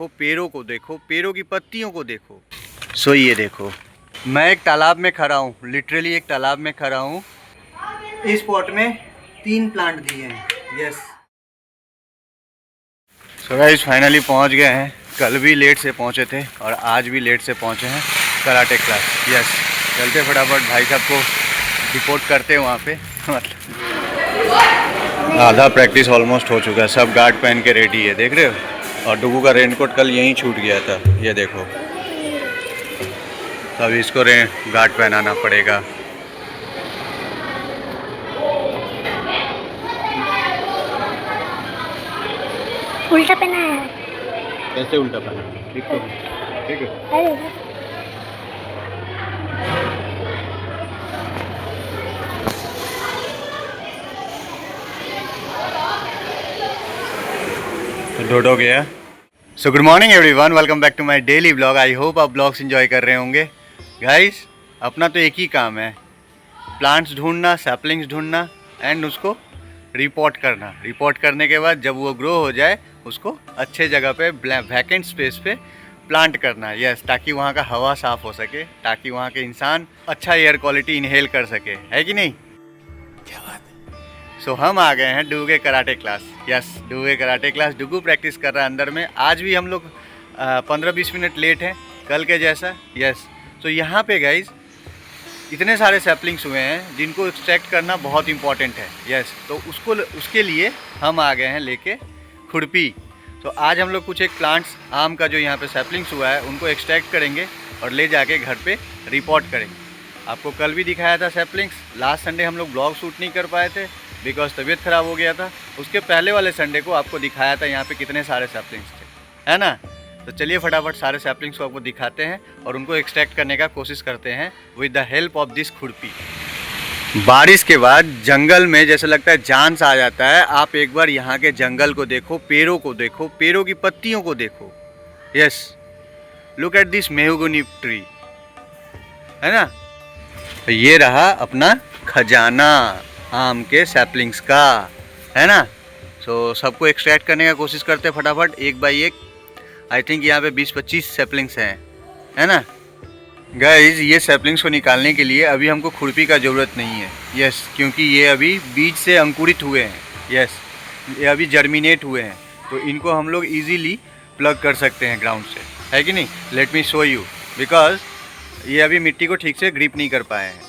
पेड़ों को देखो, पेड़ों की पत्तियों को देखो। सो ये देखो, मैं एक तालाब में खड़ा हूँ, लिटरली एक तालाब में खड़ा हूँ। इस पॉट में 3 प्लांट दिए हैं। यस, सो गाइस फाइनली पहुँच गए हैं। कल भी लेट से पहुँचे थे और आज भी लेट से पहुँचे हैं कराटे क्लास। यस, चलते फटाफट भाई साहब को रिपोर्ट करते हैं वहाँ पे। मतलब आधा प्रैक्टिस ऑलमोस्ट हो चुका है, सब गार्ड पहन के रेडी है, देख रहे हो। और डुगू का रेनकोट कल यहीं छूट गया था, ये देखो। तो अभी इसको गार्ड पहनाना पड़ेगा। उल्टा पहना है। कैसे उल्टा पहना? ठीक तो ठीक है। तो डोडो गया। So good morning everyone, welcome back to my daily blog. I hope आप ब्लॉग्स एंजॉय कर रहे होंगे। गाइस, अपना तो एक ही काम है, प्लांट्स ढूंढना, सैपलिंग्स ढूंढना एंड उसको रिपोर्ट करना। रिपोर्ट करने के बाद जब वो ग्रो हो जाए उसको अच्छे जगह पे वैकेंट स्पेस पे प्लांट करना। यस, ताकि वहाँ का हवा साफ़ हो सके, ताकि वहाँ के इंसान अच्छा एयर क्वालिटी इनहेल कर सके, है कि नहीं? क्या बात है। सो हम आ गए हैं डुगू के कराटे क्लास। यस, डुगू के कराटे क्लास। डुगू प्रैक्टिस कर रहा है अंदर में। आज भी हम लोग 15-20 मिनट लेट हैं कल के जैसा। यस, तो यहाँ पे गाइज इतने सारे सैपलिंग्स हुए हैं जिनको एक्सट्रैक्ट करना बहुत इंपॉर्टेंट है। यस, तो उसके लिए हम आ गए हैं लेके खुरपी। तो आज हम लोग कुछ एक प्लांट्स आम का जो यहाँ पे सैपलिंग्स हुआ है उनको एक्सट्रैक्ट करेंगे और ले जाके घर पे रिपोर्ट करेंगे। आपको कल भी दिखाया था सैपलिंग्स। लास्ट संडे हम लोग ब्लॉग शूट नहीं कर पाए थे बिकॉज तबीयत ख़राब हो गया था। उसके पहले वाले संडे को आपको दिखाया था यहाँ पे कितने सारे सैपलिंग्स थे, है ना। तो चलिए फटाफट सारे सैपलिंग्स को आपको दिखाते हैं और उनको एक्सट्रैक्ट करने का कोशिश करते हैं with the help of this खुरपी। बारिश के बाद जंगल में जैसे लगता है जान सा आ जाता है। आप एक बार यहाँ के जंगल को देखो, पेड़ों को देखो, पेड़ों की पत्तियों को देखो। Yes, look at this mahogany tree, है ना। तो ये रहा अपना खजाना आम के सैपलिंग्स का, है ना। सो सबको एक्सट्रैक्ट करने का कोशिश करते हैं फटाफट, एक बाई एक। आई थिंक यहाँ पे 20-25 सैपलिंग्स हैं, है ना। गाइज, ये सैपलिंग्स को निकालने के लिए अभी हमको खुरपी का ज़रूरत नहीं है। यस, क्योंकि ये अभी बीज से अंकुरित हुए हैं। यस, ये अभी जर्मिनेट हुए हैं, तो इनको हम लोग इजीली प्लग कर सकते हैं ग्राउंड से, है कि नहीं। Let me show you, because ये अभी मिट्टी को ठीक से ग्रिप नहीं कर पाए हैं,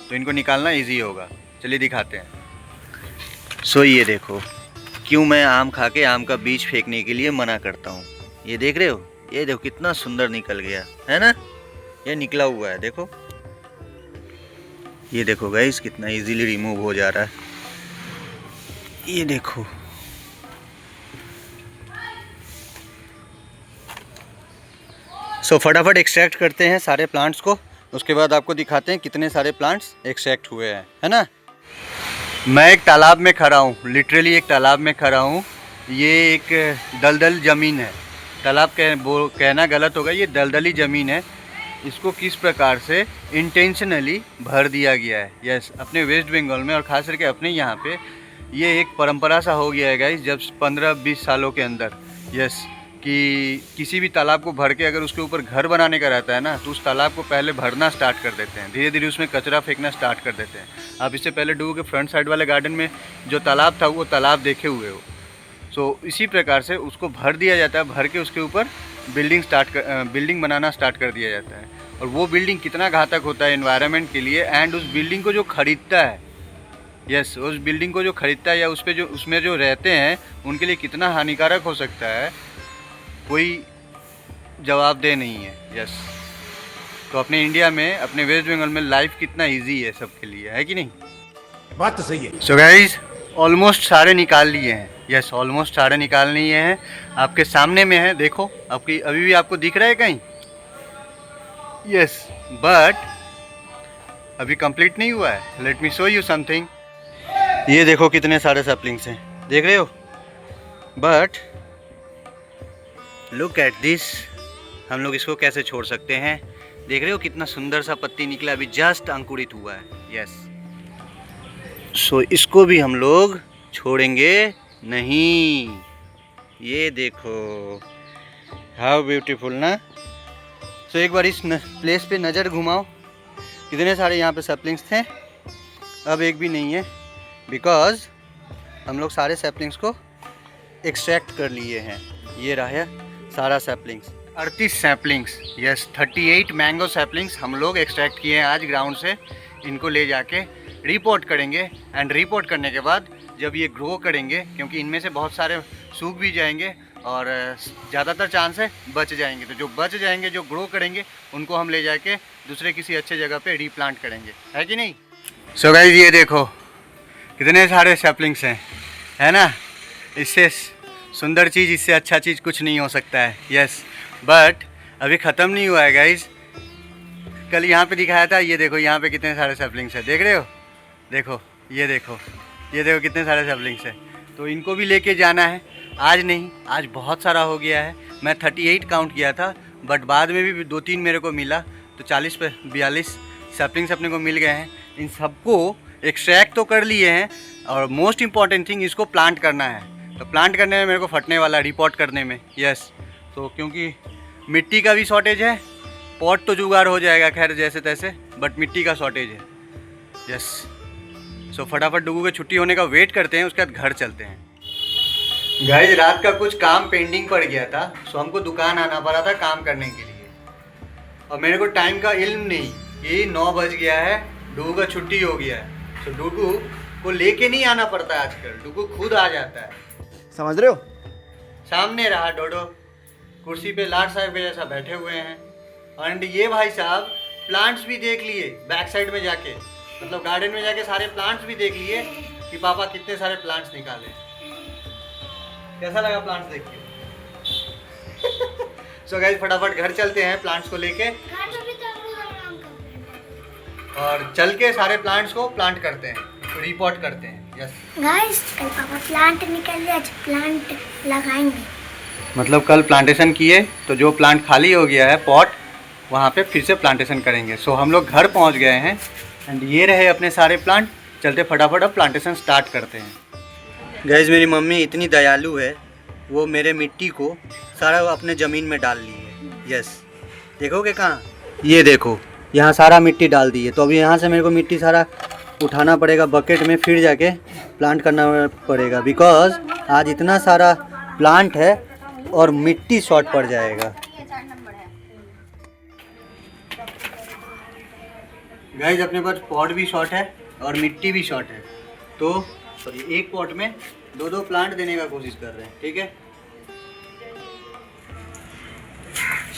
तो इनको निकालना ईजी होगा। चलिए दिखाते हैं। सो ये देखो, क्यों मैं आम खा के आम का बीज फेंकने के लिए मना करता हूँ। ये देख रहे हो, ये देखो कितना सुंदर निकल गया, है ना। ये निकला हुआ है, देखो। ये देखो गाइस, कितना इजीली रिमूव हो जा रहा है। ये देखो, सो फटाफट एक्सट्रैक्ट करते हैं सारे प्लांट्स को। उसके बाद आपको दिखाते हैं कितने सारे प्लांट्स एक्सट्रैक्ट हुए हैं, है ना। मैं एक तालाब में खड़ा हूँ, लिटरली एक तालाब में खड़ा हूँ। ये एक दलदल ज़मीन है। तालाब कहना गलत होगा, ये दलदली ज़मीन है। इसको किस प्रकार से इंटेंशनली भर दिया गया है। यस, अपने वेस्ट बंगाल में और ख़ास करके अपने यहाँ पे ये एक परंपरा सा हो गया है गाइस, जब 15-20 सालों के अंदर। यस, कि किसी भी तालाब को भर के अगर उसके ऊपर घर बनाने का रहता है ना, तो उस तालाब को पहले भरना स्टार्ट कर देते हैं, धीरे धीरे उसमें कचरा फेंकना स्टार्ट कर देते हैं। आप इससे पहले डुगू के फ्रंट साइड वाले गार्डन में जो तालाब था वो तालाब देखे हुए हो। सो इसी प्रकार से उसको भर दिया जाता है, भर के उसके ऊपर बिल्डिंग बनाना स्टार्ट कर दिया जाता है। और वो बिल्डिंग कितना घातक होता है एनवायरनमेंट के लिए, एंड उस बिल्डिंग को जो खरीदता है, यस, उस बिल्डिंग को जो खरीदता है या उसमें जो रहते हैं उनके लिए कितना हानिकारक हो सकता है, कोई जवाबदेह नहीं है। यस, तो अपने इंडिया में, अपने वेस्ट बंगाल में लाइफ कितना ईजी है सबके लिए, है कि नहीं। बात तो सही है। सो गाइज, ऑलमोस्ट सारे निकाल लिए हैं। यस, ऑलमोस्ट सारे निकाल लिए हैं, आपके सामने में है, देखो। आपकी अभी भी आपको दिख रहा है कहीं? यस, बट अभी कंप्लीट नहीं हुआ है। Let me show you something. ये देखो कितने सारे सैपलिंग्स हैं, देख रहे हो। बट लुक एट दिस, हम लोग इसको कैसे छोड़ सकते हैं। देख रहे हो कितना सुंदर सा पत्ती निकला, अभी जस्ट अंकुरित हुआ है। यस, सो इसको भी हम लोग छोड़ेंगे नहीं। ये देखो, हाउ ब्यूटीफुल ना। सो एक बार इस प्लेस पे नज़र घुमाओ, कितने सारे यहाँ पे सैपलिंग्स थे, अब एक भी नहीं है, बिकॉज हम लोग सारे सैपलिंग्स को एक्सट्रैक्ट कर लिए हैं। ये रहा है सारा saplings, 38 saplings, yes 38 mango saplings हम लोग एक्सट्रैक्ट किए हैं आज ग्राउंड से। इनको ले जाके रिपोर्ट करेंगे एंड रिपोर्ट करने के बाद जब ये ग्रो करेंगे, क्योंकि इनमें से बहुत सारे सूख भी जाएंगे और ज़्यादातर चांस है बच जाएंगे, तो जो बच जाएंगे, जो ग्रो करेंगे, उनको हम ले जाके दूसरे किसी अच्छे जगह पे रीप्लांट करेंगे, है कि नहीं। सो गाइस ये देखो कितने सारे सैपलिंग्स हैं, है ना। इससे सुंदर चीज़, इससे अच्छा चीज़ कुछ नहीं हो सकता है। यस, बट अभी ख़त्म नहीं हुआ है गाइस। कल यहाँ पे दिखाया था, ये देखो यहाँ पे कितने सारे सैपलिंग्स हैं, देख रहे हो, देखो ये देखो, ये देखो कितने सारे सैपलिंग्स हैं। तो इनको भी लेके जाना है, आज नहीं, आज बहुत सारा हो गया है। मैं 38 काउंट किया था, बट बाद में भी 2-3 मेरे को मिला, तो 40 पे 42 सैपलिंग्स अपने को मिल गए हैं। इन सबको एक्सट्रैक्ट तो कर लिए हैं, और मोस्ट इम्पॉर्टेंट थिंग, इसको प्लांट करना है। तो प्लांट करने में मेरे को फटने वाला, रिपोर्ट करने में। यस, तो क्योंकि मिट्टी का भी शॉर्टेज है, पॉट तो जुगाड़ हो जाएगा खैर जैसे तैसे, बट मिट्टी का शॉर्टेज है। यस, सो फटाफट डुगू के छुट्टी होने का वेट करते हैं, उसके बाद घर चलते हैं। गाइस रात का कुछ काम पेंडिंग पड़ गया था, सो हमको दुकान आना पड़ा था काम करने के लिए, और मेरे को टाइम का इल्म नहीं कि 9 बज गया है, डुगू का छुट्टी हो गया है। सो डुगू को लेके नहीं आना पड़ता है आजकल, डुगू खुद आ जाता है, समझ रहे हो? सामने रहा डोडो, कुर्सी पे लाट साहब के जैसा बैठे हुए हैं। एंड ये भाई साहब प्लांट्स भी देख लिए बैक साइड में जाके, मतलब गार्डन में जाके सारे प्लांट्स भी देख लिए कि पापा कितने सारे प्लांट्स निकाले। कैसा लगा प्लांट्स देख के? सो गाइस फटाफट घर चलते हैं प्लांट्स को लेके, और चल के सारे प्लांट्स को प्लांट करते हैं, रिपोर्ट करते हैं। यस गाइस, कल पापा प्लांट निकल गया, आज प्लांट लगाएंगे। मतलब कल प्लांटेशन किए, तो जो प्लांट खाली हो गया है पॉट, वहाँ पे फिर से प्लांटेशन करेंगे। सो हम लोग घर पहुँच गए हैं, एंड ये रहे अपने सारे प्लांट। चलते फटाफट अब प्लांटेशन स्टार्ट करते हैं। गाइस मेरी मम्मी इतनी दयालु है, वो मेरे मिट्टी को सारा अपने ज़मीन में डाल ली है। यस, देखोगे कहाँ, ये देखो यहाँ सारा मिट्टी डाल दी है। तो अभी यहाँ से मेरे को मिट्टी सारा उठाना पड़ेगा बकेट में, फिर जाके प्लांट करना पड़ेगा, बिकॉज आज इतना सारा प्लांट है और मिट्टी शॉर्ट पड़ जाएगा। गाइस अपने पास पॉट भी शॉर्ट है और मिट्टी भी शॉर्ट है, तो सॉरी एक पॉट में 2-2 प्लांट देने का कोशिश कर रहे हैं, ठीक है।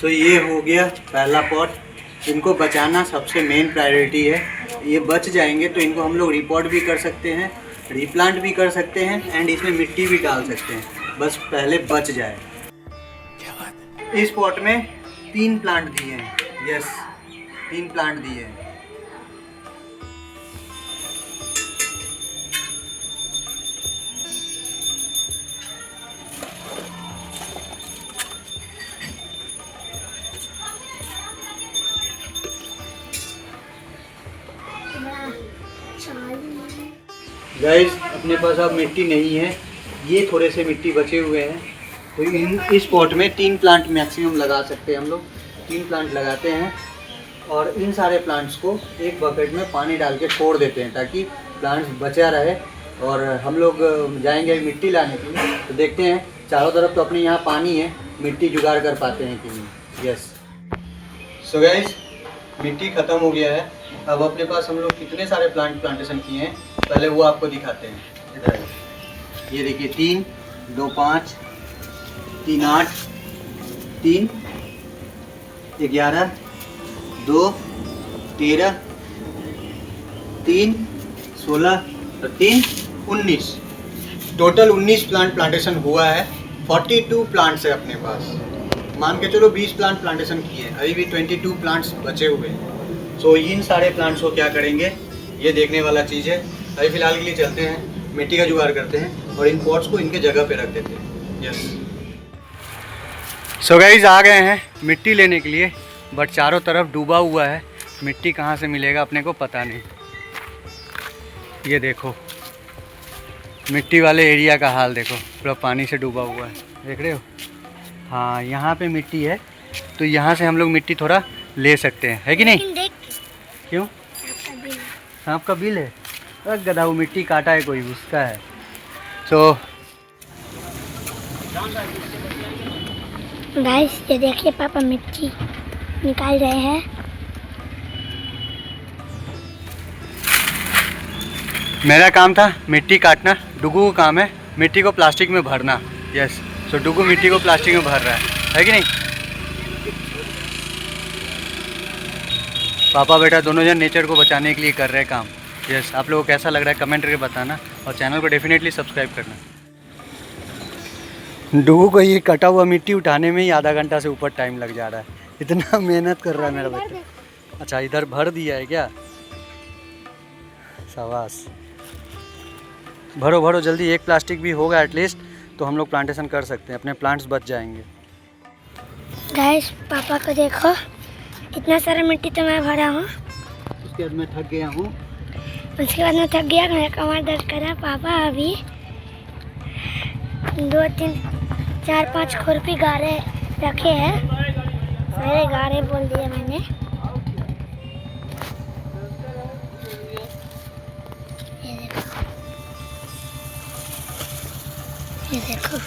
सो ये हो गया पहला पॉट। इनको बचाना सबसे मेन प्रायोरिटी है। ये बच जाएंगे तो इनको हम लोग रिपोर्ट भी कर सकते हैं, रीप्लांट भी कर सकते हैं, एंड इसमें मिट्टी भी डाल सकते हैं, बस पहले बच जाए। इस पॉट में 3 प्लांट दिए हैं। यस, 3 प्लांट दिए हैं। गाइस अपने पास अब मिट्टी नहीं है, ये थोड़े से मिट्टी बचे हुए हैं, तो इस पॉट में 3 प्लांट मैक्सिमम लगा सकते हैं हम लोग। 3 प्लांट लगाते हैं, और इन सारे प्लांट्स को एक बकेट में पानी डाल के छोड़ देते हैं, ताकि प्लांट्स बचा रहे। और हम लोग जाएंगे मिट्टी लाने के लिए, तो देखते हैं चारों तरफ तो अपने यहाँ पानी है, मिट्टी जुगाड़ कर पाते हैं कि नहीं। यस, सो गाइस मिट्टी ख़त्म हो गया है। अब अपने पास हम लोग कितने सारे प्लांटेशन किए हैं, पहले वो आपको दिखाते हैं। इधर आइए। ये देखिए 3, 2, 5, 3, 8, 3, 11, 2, 13, 3, 16 और 3, 19। टोटल 19 प्लांटेशन हुआ है। 42 प्लांट्स है अपने पास, मान के चलो 20 प्लांटेशन किए हैं, अभी भी 22 प्लांट्स बचे हुए हैं। सो इन सारे प्लांट्स को क्या करेंगे, ये देखने वाला चीज़ है। अभी फ़िलहाल के लिए चलते हैं, मिट्टी का जुगाड़ करते हैं और इन पॉट्स को इनके जगह पे रख देते हैं। यस, सो गाइस आ गए हैं मिट्टी लेने के लिए, बट चारों तरफ डूबा हुआ है, मिट्टी कहाँ से मिलेगा अपने को पता नहीं। ये देखो मिट्टी वाले एरिया का हाल देखो, पूरा पानी से डूबा हुआ है, देख रहे हो। हाँ यहाँ पे मिट्टी है, तो यहाँ से हम लोग मिट्टी थोड़ा ले सकते हैं, है कि नहीं? लेकिन देख क्यों? आपका बिल। सांप का बिल है? अरे गधा, वो मिट्टी काटा है कोई, उसका है। तो गाइस ये देखिए पापा मिट्टी निकाल रहे हैं। मेरा काम था मिट्टी काटना, डुगू का काम है मिट्टी को प्लास्टिक में भरना। यस, तो डुगू मिट्टी को प्लास्टिक में भर रहा है कि नहीं? पापा बेटा दोनों जन नेचर को बचाने के लिए कर रहे हैं काम। यस, आप लोगों को कैसा लग रहा है कमेंट करके बताना, और चैनल को डेफिनेटली सब्सक्राइब करना। डुगू को ये कटा हुआ मिट्टी उठाने में ही आधा घंटा से ऊपर टाइम लग जा रहा है, इतना मेहनत कर रहा है मेरा बच्चा। अच्छा, इधर भर दिया है क्या? शाबाश, भरो भरो जल्दी, एक प्लास्टिक भी होगा एटलीस्ट तो हम लोग प्लांटेशन कर सकते हैं, अपने प्लांट्स बच जाएंगे। गाइस पापा को देखो, इतना सारा मिट्टी तो मैं भरा हूँ। उसके बाद मैं थक गया हूँ। उसके बाद मैं थक गया, मेरा कमर दर्द करा। पापा अभी 2 3 4 5 खुरपी गारे रखे हैं, सारे गारे बोल दिए मैंने। ये देखो,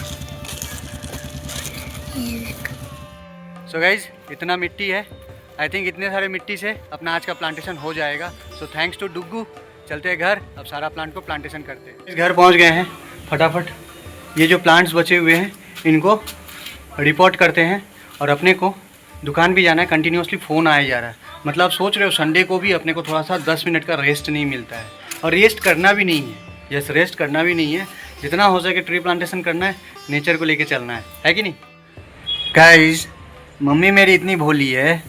ये देखो। सो गाइज, इतना मिट्टी है, आई थिंक इतने सारे मिट्टी से अपना आज का प्लांटेशन हो जाएगा। So thanks to Duggu. चलते हैं घर, अब सारा प्लांट को प्लांटेशन करते हैं। इस घर पहुंच गए हैं, फटाफट ये जो प्लांट्स बचे हुए हैं इनको रिपोर्ट करते हैं, और अपने को दुकान भी जाना है। कंटिन्यूसली फ़ोन आया जा रहा है, मतलब सोच रहे हो संडे को भी अपने को थोड़ा सा 10 मिनट का रेस्ट नहीं मिलता है, और रेस्ट करना भी नहीं है। यस, रेस्ट करना भी नहीं है, जितना हो सके ट्री प्लांटेशन करना है, नेचर को लेके चलना है कि नहीं? गाइस, मम्मी मेरी इतनी भोली है,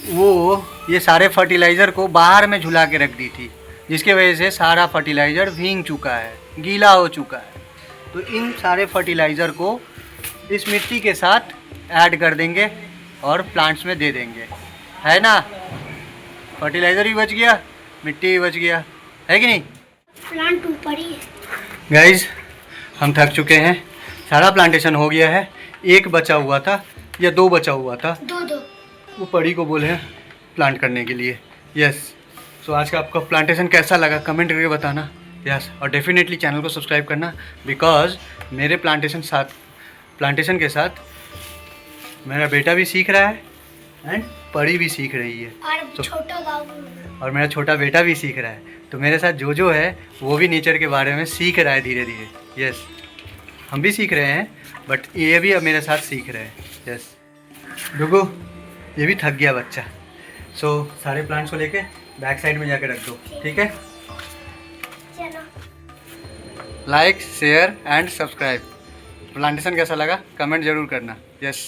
वो ये सारे फर्टिलाइज़र को बाहर में झुला के रख दी थी, जिसके वजह से सारा फर्टिलाइज़र भीग चुका है, गीला हो चुका है। तो इन सारे फर्टिलाइज़र को इस मिट्टी के साथ ऐड कर देंगे और प्लांट्स में दे देंगे, है ना? फर्टिलाइज़र भी बच गया, मिट्टी भी बच गया, है कि नहीं? प्लांट ऊपर ही है। गाइज, हम थक चुके हैं, सारा प्लांटेशन हो गया है। एक बचा हुआ था या 2 बचा हुआ था, 2 वो पड़ी को बोले हैं प्लांट करने के लिए। यस, सो आज का आपका प्लांटेशन कैसा लगा कमेंट करके बताना। यस, और डेफिनेटली चैनल को सब्सक्राइब करना, बिकॉज मेरे प्लांटेशन के साथ मेरा बेटा भी सीख रहा है एंड परी भी सीख रही है, और छोटा बाबू और मेरा छोटा बेटा भी सीख रहा है। तो मेरे साथ जो है वो भी नेचर के बारे में सीख रहा है धीरे धीरे। यस, हम भी सीख रहे हैं, बट ये भी अब मेरे साथ सीख रहे हैं। यस, रुको, ये भी थक गया बच्चा। सो सारे प्लांट्स को लेके बैक साइड में जाके रख दो, ठीक है? चलो, like, share and subscribe. Plantation कैसा लगा कमेंट ज़रूर करना। यस।